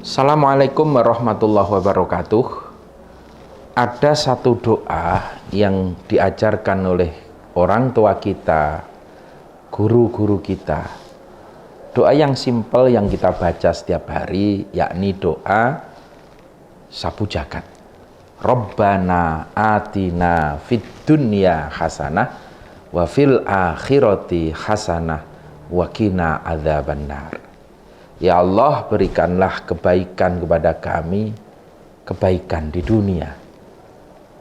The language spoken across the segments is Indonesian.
Assalamualaikum warahmatullahi wabarakatuh. Ada satu doa yang diajarkan oleh orang tua kita, guru-guru kita. Doa yang simpel yang kita baca setiap hari, yakni doa sapu jagat. Rabbana atina fid dunya hasanah wa fil akhirati hasanah wa qina adzabannar. Ya Allah, berikanlah kebaikan kepada kami, kebaikan di dunia.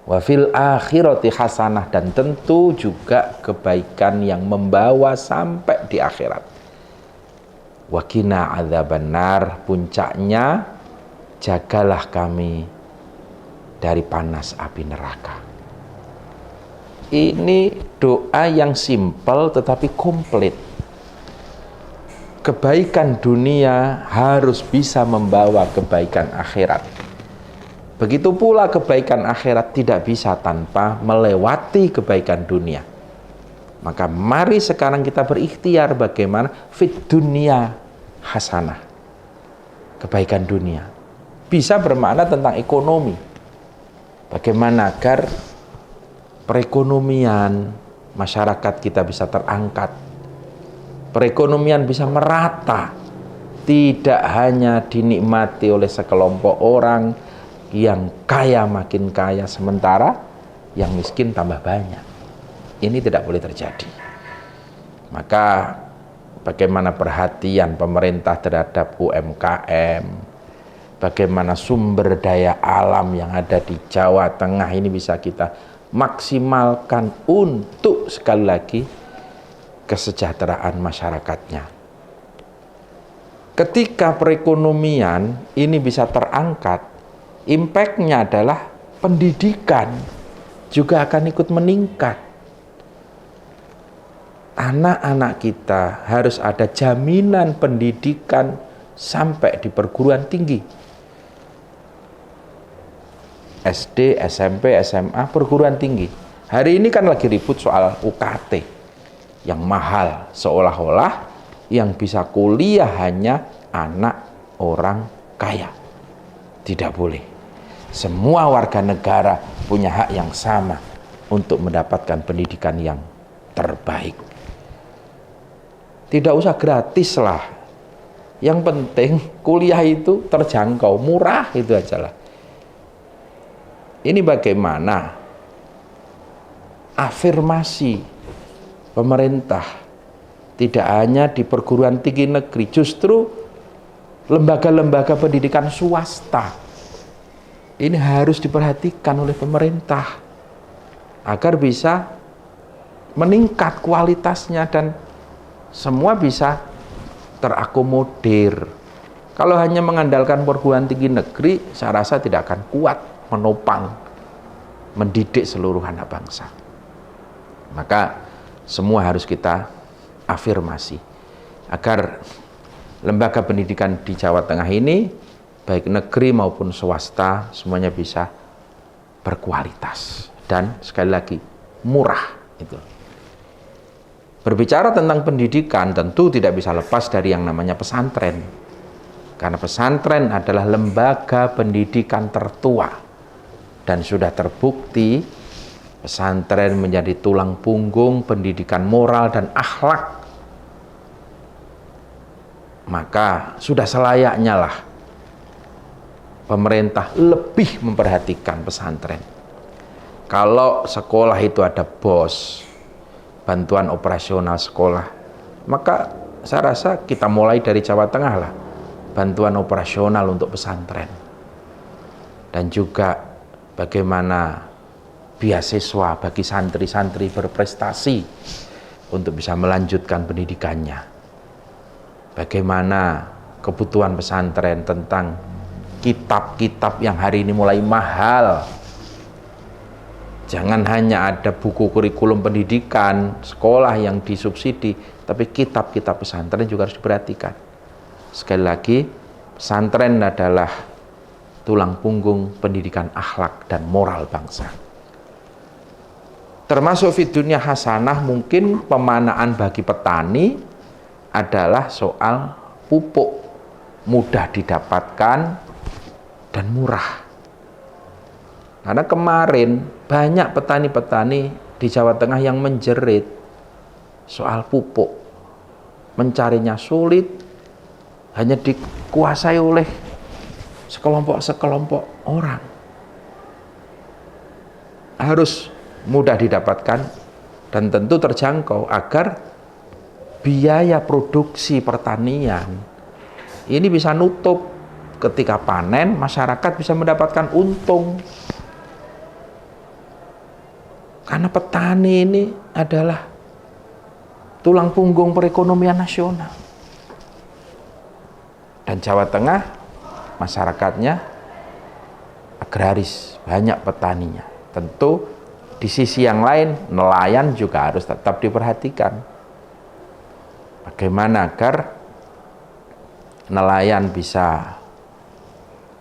Wa fil akhirati hasanah, dan tentu juga kebaikan yang membawa sampai di akhirat. Wa qina adzabannar, puncaknya jagalah kami dari panas api neraka. Ini doa yang simpel tetapi komplit. Kebaikan dunia harus bisa membawa kebaikan akhirat. Begitu pula kebaikan akhirat tidak bisa tanpa melewati kebaikan dunia. Maka mari sekarang kita berikhtiar bagaimana fit dunia hasanah. Kebaikan dunia bisa bermakna tentang ekonomi. Bagaimana agar perekonomian masyarakat kita bisa terangkat, perekonomian bisa merata, tidak hanya dinikmati oleh sekelompok orang yang kaya makin kaya, sementara yang miskin tambah banyak. Ini tidak boleh terjadi. Maka bagaimana perhatian pemerintah terhadap UMKM, bagaimana sumber daya alam yang ada di Jawa Tengah ini bisa kita maksimalkan untuk sekali lagi kesejahteraan masyarakatnya. Ketika perekonomian ini bisa terangkat, impact-nya adalah pendidikan juga akan ikut meningkat. Anak-anak kita harus ada jaminan pendidikan sampai di perguruan tinggi. SD, SMP, SMA, perguruan tinggi. Hari ini kan lagi ribut soal UKT yang mahal, seolah-olah yang bisa kuliah hanya anak orang kaya. Tidak boleh. Semua warga negara punya hak yang sama untuk mendapatkan pendidikan yang terbaik. Tidak usah gratis lah. Yang penting kuliah itu terjangkau, murah, itu aja lah. Ini bagaimana afirmasi pemerintah tidak hanya di perguruan tinggi negeri, justru lembaga-lembaga pendidikan swasta ini harus diperhatikan oleh pemerintah agar bisa meningkat kualitasnya dan semua bisa terakomodir. Kalau hanya mengandalkan perguruan tinggi negeri, saya rasa tidak akan kuat menopang mendidik seluruh anak bangsa. Maka semua harus kita afirmasi agar lembaga pendidikan di Jawa Tengah ini baik negeri maupun swasta semuanya bisa berkualitas dan sekali lagi murah. Itu. Berbicara tentang pendidikan tentu tidak bisa lepas dari yang namanya pesantren, karena pesantren adalah lembaga pendidikan tertua dan sudah terbukti pesantren menjadi tulang punggung pendidikan moral dan akhlak. Maka sudah selayaknya lah pemerintah lebih memperhatikan pesantren. Kalau sekolah itu ada BOS, bantuan operasional sekolah, maka saya rasa kita mulai dari Jawa Tengah lah, bantuan operasional untuk pesantren. Dan juga bagaimana beasiswa bagi santri-santri berprestasi untuk bisa melanjutkan pendidikannya. Bagaimana kebutuhan pesantren tentang kitab-kitab yang hari ini mulai mahal. Jangan hanya ada buku kurikulum pendidikan sekolah yang disubsidi, tapi kitab-kitab pesantren juga harus diperhatikan. Sekali lagi, pesantren adalah tulang punggung pendidikan akhlak dan moral bangsa. Termasuk di dunia hasanah, mungkin pemanaan bagi petani adalah soal pupuk. mudah didapatkan, dan murah. Karena kemarin banyak petani-petani di Jawa Tengah yang menjerit soal pupuk. Mencarinya sulit, hanya dikuasai oleh sekelompok orang. Harus mudah didapatkan dan tentu terjangkau agar biaya produksi pertanian ini bisa nutup ketika panen, masyarakat bisa mendapatkan untung. Karena petani ini adalah tulang punggung perekonomian nasional. Dan Jawa Tengah masyarakatnya agraris, banyak petaninya. Tentu di sisi yang lain nelayan juga harus tetap diperhatikan. Bagaimana agar nelayan bisa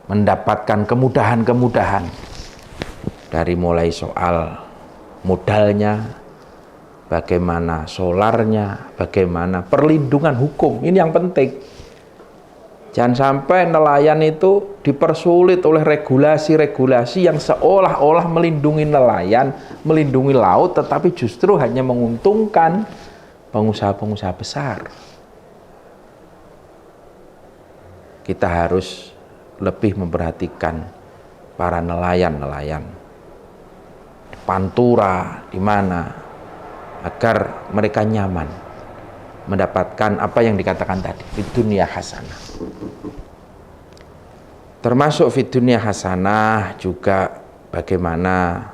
mendapatkan kemudahan-kemudahan dari mulai soal modalnya, bagaimana solarnya, bagaimana perlindungan hukum. Ini yang penting. Jangan sampai nelayan itu dipersulit oleh regulasi-regulasi yang seolah-olah melindungi nelayan, melindungi laut, tetapi justru hanya menguntungkan pengusaha-pengusaha besar. Kita harus lebih memperhatikan para nelayan-nelayan di Pantura, di mana, agar mereka nyaman mendapatkan apa yang dikatakan tadi, fid dunya hasanah. Termasuk fid dunya hasanah juga bagaimana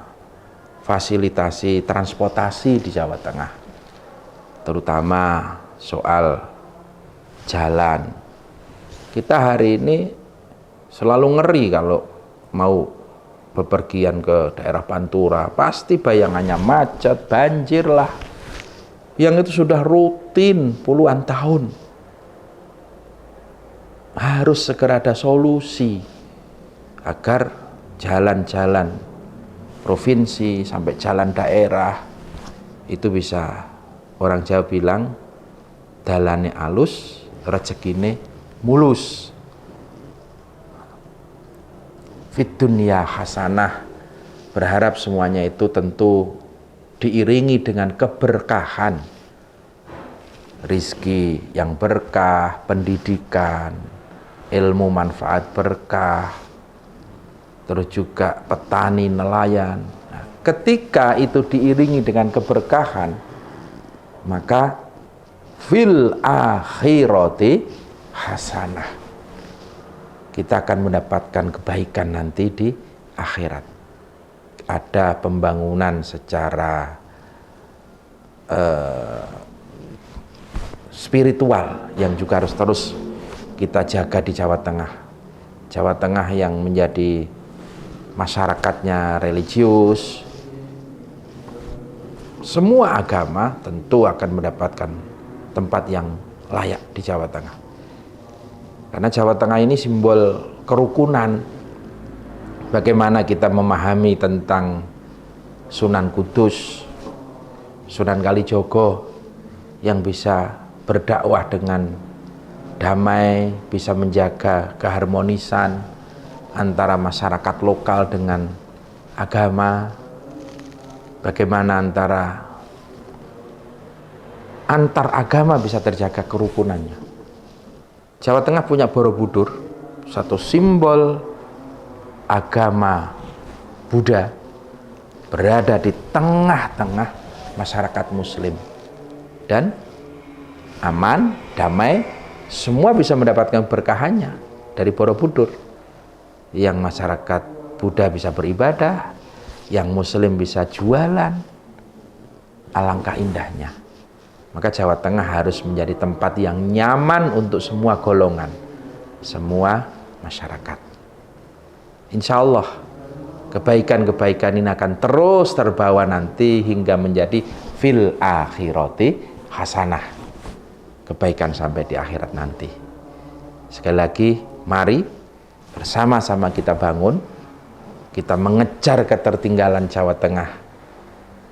fasilitasi transportasi di Jawa Tengah, terutama soal jalan. Kita hari ini selalu ngeri kalau mau bepergian ke daerah Pantura, pasti bayangannya macet, banjir lah, yang itu sudah rutin puluhan tahun. Harus segera ada solusi agar jalan-jalan provinsi sampai jalan daerah itu bisa, orang Jawa bilang, dalane alus, rezekine mulus. Fid dunya hasanah, berharap semuanya itu tentu diiringi dengan keberkahan, rizki yang berkah, pendidikan, ilmu manfaat berkah, terus juga petani, nelayan. Nah, ketika itu diiringi dengan keberkahan, maka fil akhirati hasanah, kita akan mendapatkan kebaikan nanti di akhirat. Ada pembangunan secara spiritual yang juga harus terus kita jaga di Jawa Tengah. Jawa Tengah yang menjadi masyarakatnya religius, semua agama tentu akan mendapatkan tempat yang layak di Jawa Tengah. Karena Jawa Tengah ini simbol kerukunan. Bagaimana kita memahami tentang Sunan Kudus, Sunan Kalijogo yang bisa berdakwah dengan damai, bisa menjaga keharmonisan antara masyarakat lokal dengan agama. Bagaimana antar agama bisa terjaga kerukunannya. Jawa Tengah punya Borobudur, satu simbol agama Buddha, berada di tengah-tengah masyarakat muslim, dan aman, damai, semua bisa mendapatkan berkahannya dari Borobudur. Yang masyarakat Buddha bisa beribadah, yang muslim bisa jualan. Alangkah indahnya. Maka Jawa Tengah harus menjadi tempat yang nyaman untuk semua golongan, semua masyarakat. Insya Allah kebaikan-kebaikan ini akan terus terbawa nanti hingga menjadi fil akhirati hasanah, kebaikan sampai di akhirat nanti. Sekali lagi, mari bersama-sama kita bangun, kita mengejar ketertinggalan Jawa Tengah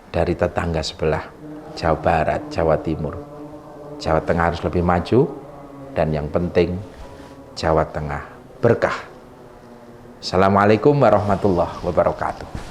dari tetangga sebelah, Jawa Barat, Jawa Timur. Jawa Tengah harus lebih maju, dan yang penting Jawa Tengah berkah. Assalamualaikum warahmatullahi wabarakatuh.